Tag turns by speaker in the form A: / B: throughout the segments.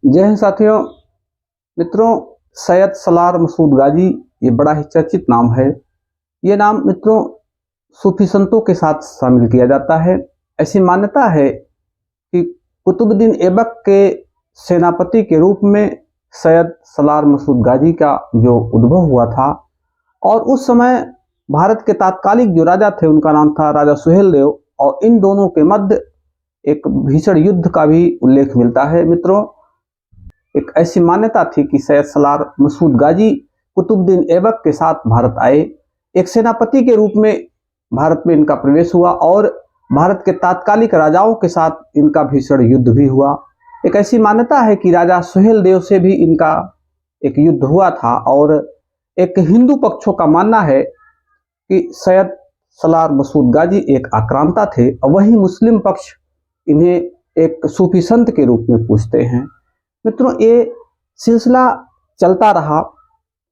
A: जय हिंद साथियों। मित्रों, सैयद सलार मसूद गाजी ये बड़ा ही चर्चित नाम है। ये नाम मित्रों सूफी संतों के साथ शामिल किया जाता है। ऐसी मान्यता है कि कुतुबुद्दीन ऐबक के सेनापति के रूप में सैयद सलार मसूद गाजी का जो उद्भव हुआ था, और उस समय भारत के तात्कालिक जो राजा थे उनका नाम था राजा सुहेलदेव, और इन दोनों के मध्य एक भीषण युद्ध का भी उल्लेख मिलता है। मित्रों, एक ऐसी मान्यता थी कि सैयद सलार मसूद गाजी कुतुबुद्दीन ऐबक के साथ भारत आए। एक सेनापति के रूप में भारत में इनका प्रवेश हुआ और भारत के तात्कालिक राजाओं के साथ इनका भीषण युद्ध भी हुआ। एक ऐसी मान्यता है कि राजा सुहेलदेव से भी इनका एक युद्ध हुआ था, और एक हिंदू पक्षों का मानना है कि सैयद सलार मसूद गाजी एक आक्रांता थे, और वही मुस्लिम पक्ष इन्हें एक सूफी संत के रूप में पूजते हैं। मित्रों, ये सिलसिला चलता रहा।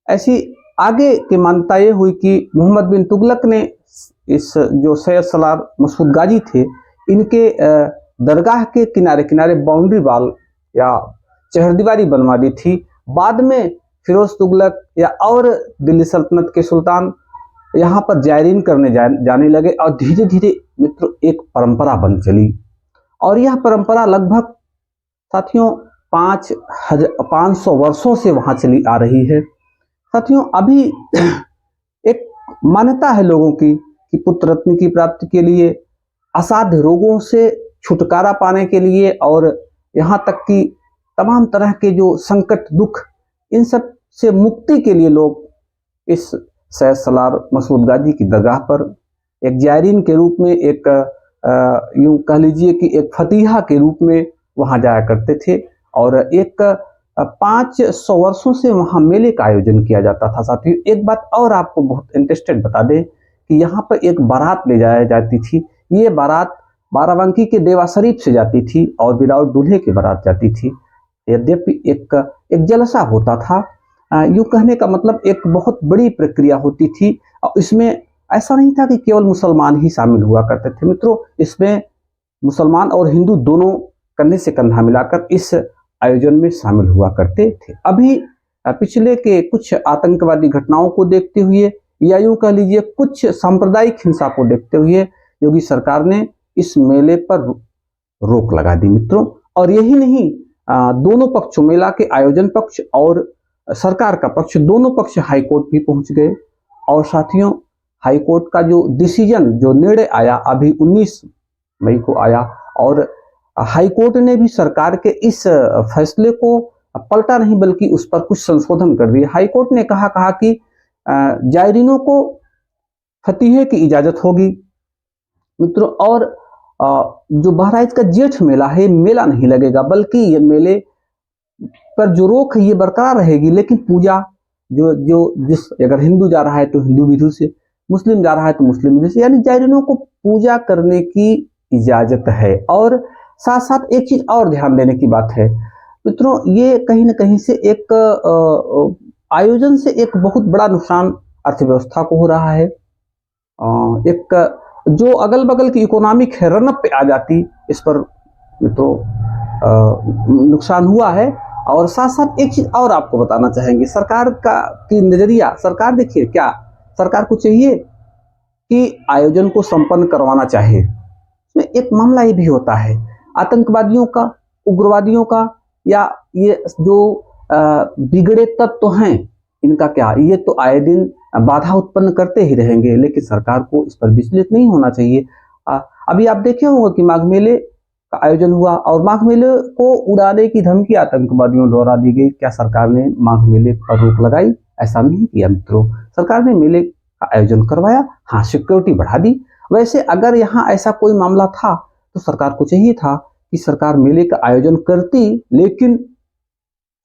A: ऐसी आगे की मान्यता ये हुई कि मोहम्मद बिन तुगलक ने इस जो सैयद सलार मसूद गाजी थे, इनके दरगाह के किनारे किनारे बाउंड्री वाल या चहरदीवारी बनवा दी थी। बाद में फिरोज तुगलक या और दिल्ली सल्तनत के सुल्तान यहाँ पर जायरीन करने जाने लगे, और धीरे धीरे मित्रों एक परंपरा बन चली। और यह परंपरा लगभग साथियों 500 वर्षों से वहां चली आ रही है। साथियों, अभी एक मान्यता है लोगों की कि पुत्र रत्न की प्राप्ति के लिए, असाध्य रोगों से छुटकारा पाने के लिए, और यहाँ तक कि तमाम तरह के जो संकट दुख, इन सब से मुक्ति के लिए लोग इस सैयद सलार मसूद गाजी की दरगाह पर एक जायरीन के रूप में, एक यूं कह लीजिए कि एक फतीहा के रूप में वहां जाया करते थे। और एक 500 वर्षों से वहां मेले का आयोजन किया जाता था। साथियों, एक बात और आपको बहुत इंटरेस्टेड बता दें कि यहाँ पर एक बारात ले जाया जाती थी। ये बारात बाराबंकी के देवा शरीफ से जाती थी और विदाउट दूल्हे की बारात जाती थी। यद्यपि एक जलसा होता था, यूं कहने का मतलब एक बहुत बड़ी प्रक्रिया होती थी, और इसमें ऐसा नहीं था कि केवल मुसलमान ही शामिल हुआ करते थे। मित्रों, इसमें मुसलमान और हिंदू दोनों कंधे से कंधा मिलाकर इस आयोजन में शामिल हुआ करते थे। अभी पिछले के कुछ आतंकवादी घटनाओं को देखते हुए, या यूं कह लीजिए कुछ सांप्रदायिक हिंसा को देखते हुए, योगी सरकार ने इस मेले पर रोक लगा दी। मित्रों, और यही नहीं, दोनों पक्षों, मेला के आयोजन पक्ष और सरकार का पक्ष, दोनों पक्ष हाईकोर्ट भी पहुंच गए। और साथियों, हाईकोर्ट का जो डिसीजन, जो निर्णय आया, अभी 19 मई को आया, और हाईकोर्ट ने भी सरकार के इस फैसले को पलटा नहीं, बल्कि उस पर कुछ संशोधन कर दिए। हाईकोर्ट ने कहा कि जायरीनों को फतीहे की इजाजत होगी। मित्रों, और जो बहराइच का जेठ मेला है, मेला नहीं लगेगा, बल्कि ये मेले पर जो रोक है ये बरकरार रहेगी, लेकिन पूजा जिस अगर हिंदू जा रहा है तो हिंदू विधि से, मुस्लिम जा रहा है तो मुस्लिम विधि से, यानी जायरीनों को पूजा करने की इजाजत है। और साथ साथ एक चीज और ध्यान देने की बात है मित्रों, ये कहीं ना कहीं से एक आयोजन से एक बहुत बड़ा नुकसान अर्थव्यवस्था को हो रहा है। एक जो अगल बगल की इकोनॉमिक है रनअप पे आ जाती, इस पर मित्रों नुकसान हुआ है। और साथ साथ एक चीज और आपको बताना चाहेंगे, सरकार की नजरिया, सरकार देखिए, क्या सरकार को चाहिए कि आयोजन को संपन्न करवाना चाहे। इसमें एक मामला ये भी होता है आतंकवादियों का, उग्रवादियों का, या ये जो बिगड़े तत्व हैं, इनका क्या, ये तो आए दिन बाधा उत्पन्न करते ही रहेंगे, लेकिन सरकार को इस पर विचलित नहीं होना चाहिए। अभी आप देखे होंगे कि माघ मेले का आयोजन हुआ, और माघ मेले को उड़ाने की धमकी आतंकवादियों द्वारा दी गई। क्या सरकार ने माघ मेले पर रोक लगाई? ऐसा नहीं किया मित्रों, सरकार ने मेले का आयोजन करवाया, हाँ सिक्योरिटी बढ़ा दी। वैसे अगर यहाँ ऐसा कोई मामला था तो सरकार को चाहिए था कि सरकार मेले का आयोजन करती, लेकिन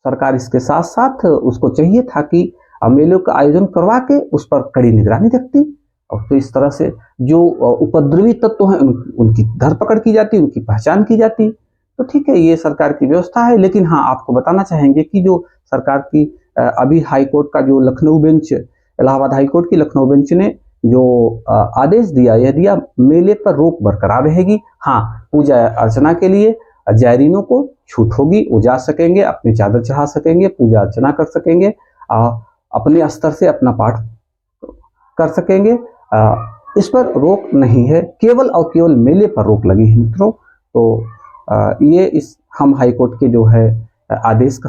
A: सरकार इसके साथ साथ उसको चाहिए था कि मेलों का आयोजन करवा के उस पर कड़ी निगरानी रखती, और तो इस तरह से जो उपद्रवी तत्व हैं उनकी धरपकड़ की जाती, उनकी पहचान की जाती। तो ठीक है, ये सरकार की व्यवस्था है। लेकिन हाँ, आपको बताना चाहेंगे कि जो सरकार की अभी हाईकोर्ट का जो लखनऊ बेंच, इलाहाबाद हाईकोर्ट की लखनऊ बेंच ने जो आदेश दिया, यह दिया मेले पर रोक बरकरार रहेगी। हाँ, पूजा अर्चना के लिए जायरीनों को छूट होगी, वो जा सकेंगे, अपनी चादर चढ़ा सकेंगे, पूजा अर्चना कर सकेंगे, अपने स्तर से अपना पाठ कर सकेंगे। इस पर रोक नहीं है, केवल और केवल मेले पर रोक लगी है मित्रों। तो ये इस हम हाईकोर्ट के जो है आदेश का